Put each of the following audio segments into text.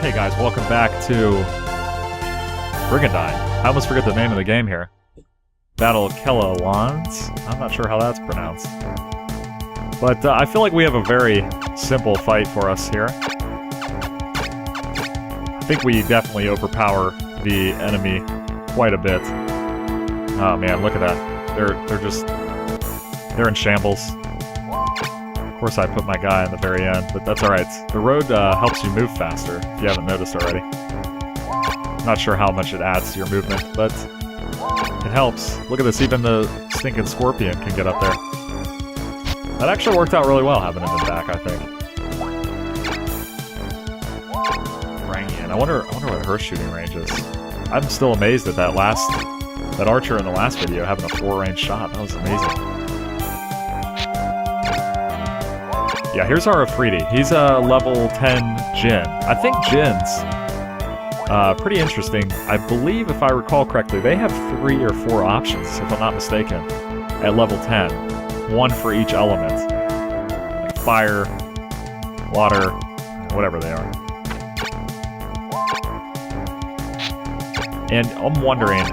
Hey guys, welcome back to Brigandine. I almost forget the name of the game here. Battle of Kelilauns. I'm not sure how that's pronounced. But I feel like we have a very simple fight for us here. I think we definitely overpower the enemy quite a bit. Oh man, look at that. They're in shambles. Of course I put my guy in the very end, but that's alright. The road helps you move faster, if you haven't noticed already. Not sure how much it adds to your movement, but it helps. Look at this, even the stinking scorpion can get up there. That actually worked out really well, having him in back, I think. Brigandine. I wonder what her shooting range is. I'm still amazed at that archer in the last video having a 4-range shot. That was amazing. Yeah, here's our Afridi. He's a level 10 Jinn. I think Jinns, pretty interesting. I believe, if I recall correctly, they have 3 or 4 options, if I'm not mistaken, at level 10. 1 for each element. Like fire, water, whatever they are. And I'm wondering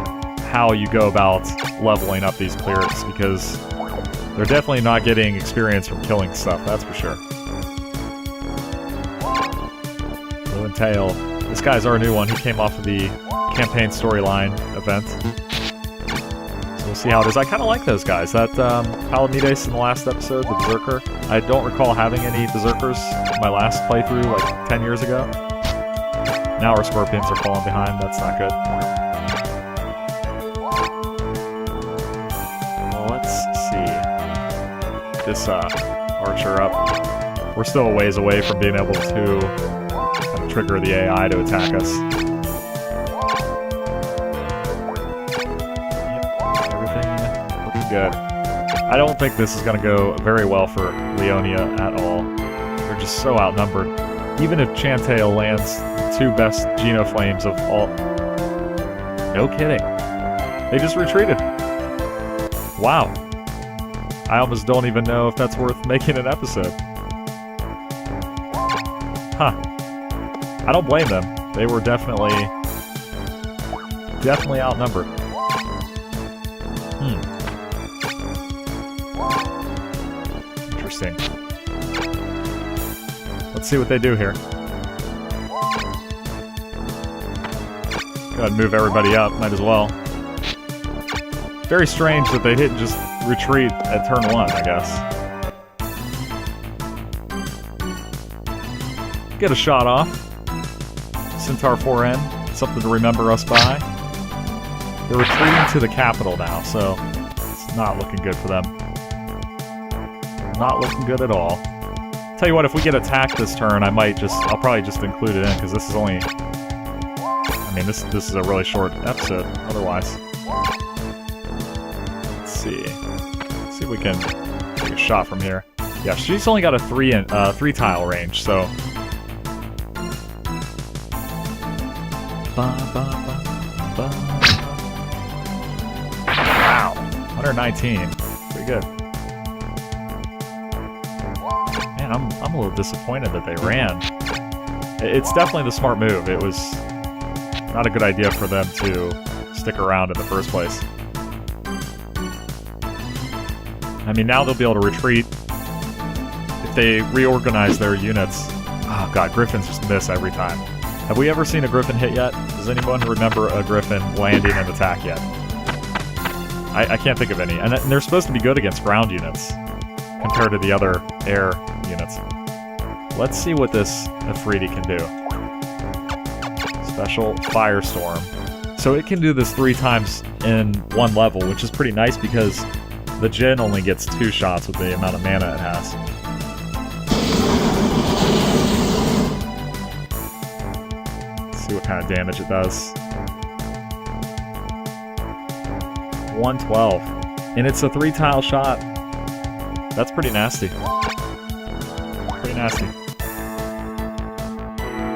how you go about leveling up these clerics, because they're definitely not getting experience from killing stuff, that's for sure. Blue and Tail. This guy's our new one. He came off of the campaign storyline event. So we'll see how it is. I kind of like those guys. That Palamides in the last episode, the Berserker. I don't recall having any Berserkers in my last playthrough, like 10 years ago. Now our Scorpions are falling behind. That's not good. This archer up. We're still a ways away from being able to kind of trigger the AI to attack us. Yep, everything looking good. I don't think this is going to go very well for Leonia at all. They're just so outnumbered. Even if Chantail lands the 2 best Genoflames of all... No kidding. They just retreated. Wow. I almost don't even know if that's worth making an episode. Huh. I don't blame them. They were definitely outnumbered. Interesting. Let's see what they do here. Go ahead and move everybody up, might as well. Very strange that they didn't just retreat at turn 1, I guess. Get a shot off. Centaur 4N, something to remember us by. They're retreating to the capital now, so it's not looking good for them. Not looking good at all. Tell you what, if we get attacked this turn, I'll probably just include it in, because this is only... I mean, this is a really short episode, otherwise. Let's see if we can take a shot from here. Yeah, she's only got a 3 tile range, so... Wow! 119. Pretty good. Man, I'm a little disappointed that they ran. It's definitely the smart move. It was not a good idea for them to stick around in the first place. I mean, now they'll be able to retreat if they reorganize their units. Oh god, Griffins just miss every time. Have we ever seen a Griffin hit yet? Does anyone remember a Griffin landing an attack yet? I can't think of any. And they're supposed to be good against ground units compared to the other air units. Let's see what this Afridi can do. Special Firestorm. So it can do this 3 times in 1 level, which is pretty nice because the Jinn only gets 2 shots with the amount of mana it has. Let's see what kind of damage it does. 112. And it's a 3-tile shot. That's pretty nasty. Pretty nasty.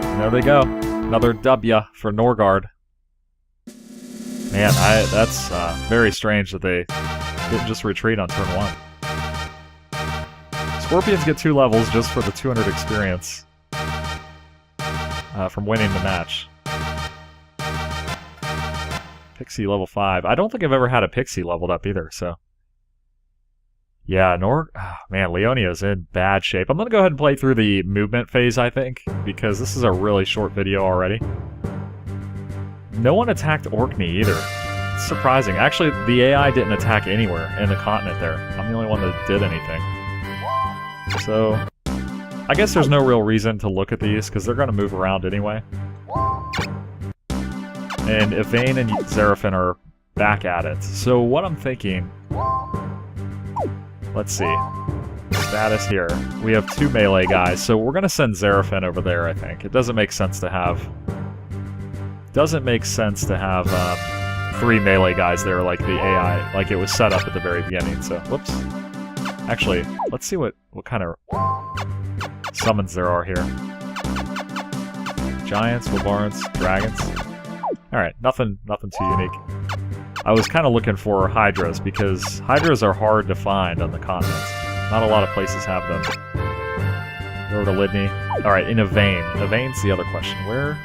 And there they go. Another W for Norgard. Man, that's very strange that they didn't just retreat on turn 1. Scorpions get 2 levels just for the 200 experience. from winning the match. Pixie level 5. I don't think I've ever had a Pixie leveled up either, so... Yeah, man, Leonia's in bad shape. I'm gonna go ahead and play through the movement phase, I think, because this is a really short video already. No one attacked Orkney either. It's surprising. Actually, the AI didn't attack anywhere in the continent there. I'm the only one that did anything. So, I guess there's no real reason to look at these, because they're gonna move around anyway. And Yvain and Xerafen are back at it. So what I'm thinking... Let's see. Status here. We have 2 melee guys, so we're gonna send Xerafen over there, I think. It doesn't make sense to have... 3 melee guys there like the AI, like it was set up at the very beginning, so... Whoops. Actually, let's see what kind of summons there are here. Giants, Wilbarns, dragons. Alright, nothing too unique. I was kind of looking for Hydras, because Hydras are hard to find on the continent. Not a lot of places have them. Go over to Lydney. Alright, in Yvain. Yvain's the other question. Where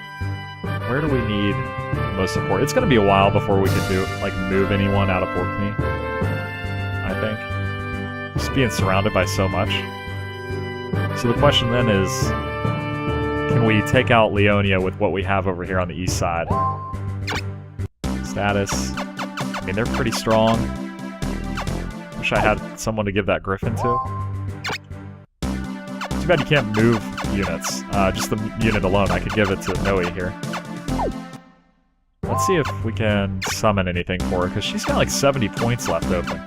do we need the most support? It's going to be a while before we can move anyone out of Orkney, I think. Just being surrounded by so much. So the question then is, can we take out Leonia with what we have over here on the east side? Status. I mean, they're pretty strong. Wish I had someone to give that Griffin to. Too bad you can't move units. Just the unit alone. I could give it to Noe here. Let's see if we can summon anything for her, because she's got like 70 points left open.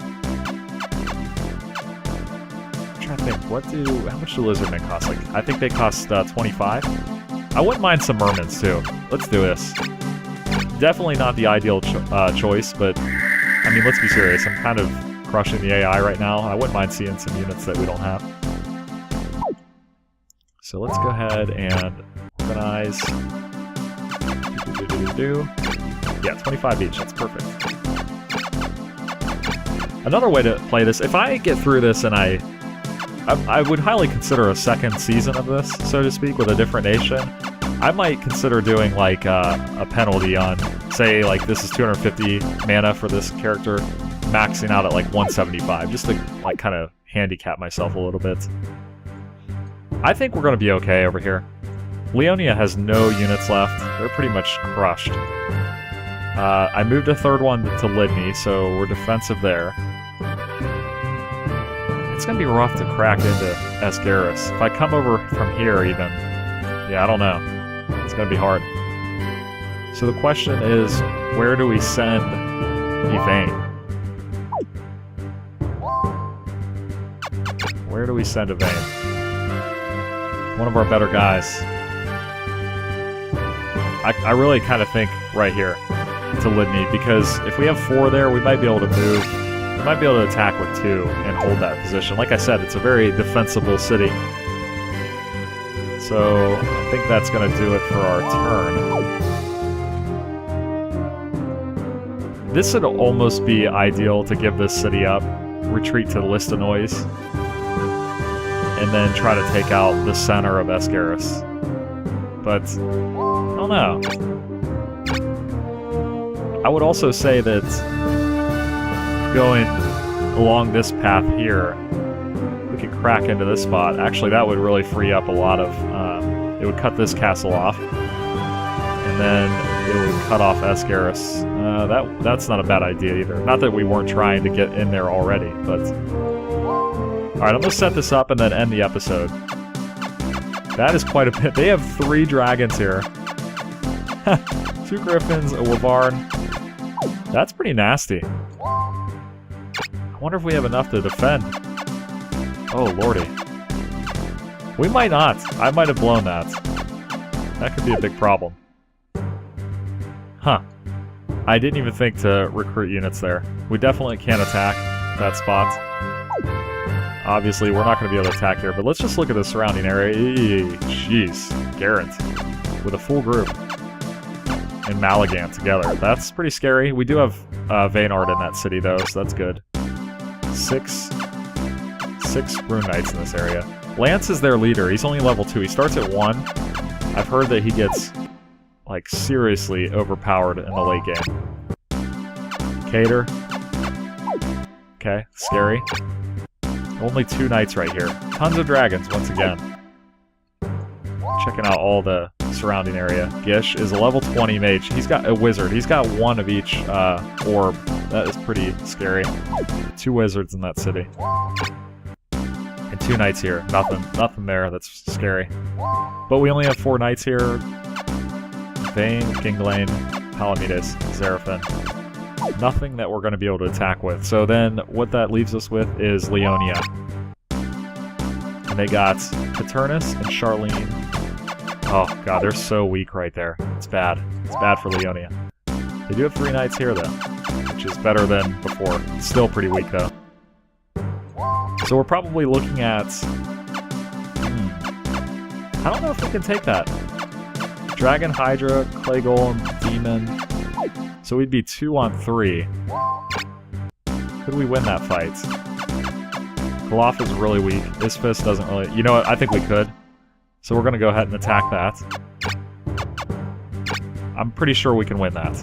I'm trying to think, how much do lizardmen cost? Like, I think they cost 25. I wouldn't mind some mermans too. Let's do this. Definitely not the ideal choice, but I mean, let's be serious. I'm kind of crushing the AI right now. I wouldn't mind seeing some units that we don't have. So let's go ahead and organize. Yeah, 25 each. That's perfect. Another way to play this, if I get through this and I would highly consider a second season of this, so to speak, with a different nation. I might consider doing like a penalty on, say, like this is 250 mana for this character, maxing out at like 175, just to like kind of handicap myself a little bit. I think we're going to be okay over here. Leonia has no units left. They're pretty much crushed. I moved a third one to Lydney, so we're defensive there. It's going to be rough to crack into Ascaris. If I come over from here even, yeah, I don't know. It's going to be hard. So the question is, where do we send Yvain? Where do we send Yvain? One of our better guys. I really kind of think right here to Lydney, because if we have 4 there, we might be able to move. We might be able to attack with 2 and hold that position. Like I said, it's a very defensible city. So I think that's going to do it for our turn. This would almost be ideal to give this city up, retreat to Listanois, and then try to take out the center of Ascaris. But I don't know. I would also say that going along this path here, we could crack into this spot. Actually, that would really free up a lot of... it would cut this castle off, and then it would cut off Ascaris. That's not a bad idea either. Not that we weren't trying to get in there already, but... Alright, I'm going to set this up and then end the episode. That is quite a bit. They have 3 dragons here. 2 griffins, a wyvern. That's pretty nasty. I wonder if we have enough to defend. Oh, lordy. We might not. I might have blown that. That could be a big problem. Huh. I didn't even think to recruit units there. We definitely can't attack that spot. Obviously, we're not going to be able to attack here, but let's just look at the surrounding area. Jeez. Garant. With a full group. And Malagan together. That's pretty scary. We do have Vaynard in that city, though, so that's good. 6 Rune Knights in this area. Lance is their leader. He's only level 2. He starts at 1. I've heard that he gets, like, seriously overpowered in the late game. Cater. Okay, scary. Only 2 knights right here. Tons of dragons, once again. Checking out all the surrounding area. Gish is a level 20 mage. He's got a wizard. He's got 1 of each orb. That is pretty scary. 2 wizards in that city. And 2 knights here. Nothing there. That's scary. But we only have 4 knights here. Vayne, Ginglain, Palamedes, Xerafen. Nothing that we're going to be able to attack with. So then what that leaves us with is Leonia. And they got Paternus and Charlene. Oh god, they're so weak right there. It's bad. It's bad for Leonia. They do have 3 knights here though, which is better than before. It's still pretty weak though. So we're probably looking at... I don't know if we can take that. Dragon, Hydra, Clay Golem, Demon. So we'd be 2 on 3. Could we win that fight? Kalaf is really weak. Isfis doesn't really... You know what? I think we could. So we're going to go ahead and attack that. I'm pretty sure we can win that.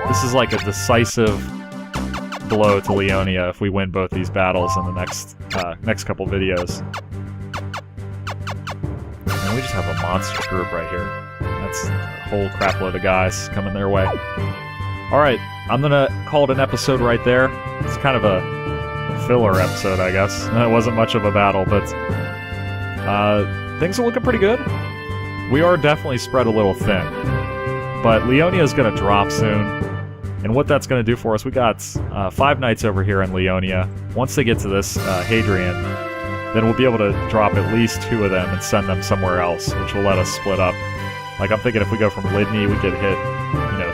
This is like a decisive blow to Leonia if we win both these battles in the next couple videos. And we just have a monster group right here. That's a whole crapload of guys coming their way. Alright, I'm going to call it an episode right there. It's kind of a filler episode, I guess. It wasn't much of a battle, but things are looking pretty good. We are definitely spread a little thin. But Leonia is going to drop soon. And what that's going to do for us, we got 5 knights over here in Leonia. Once they get to this Hadrian, then we'll be able to drop at least 2 of them and send them somewhere else, which will let us split up. Like, I'm thinking if we go from Lydney, we could hit,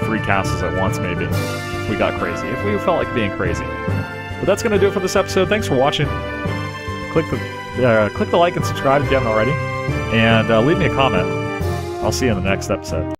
3 castles at once, maybe. If we got crazy. If we felt like being crazy. But that's going to do it for this episode. Thanks for watching. Click the like and subscribe if you haven't already. And leave me a comment. I'll see you in the next episode.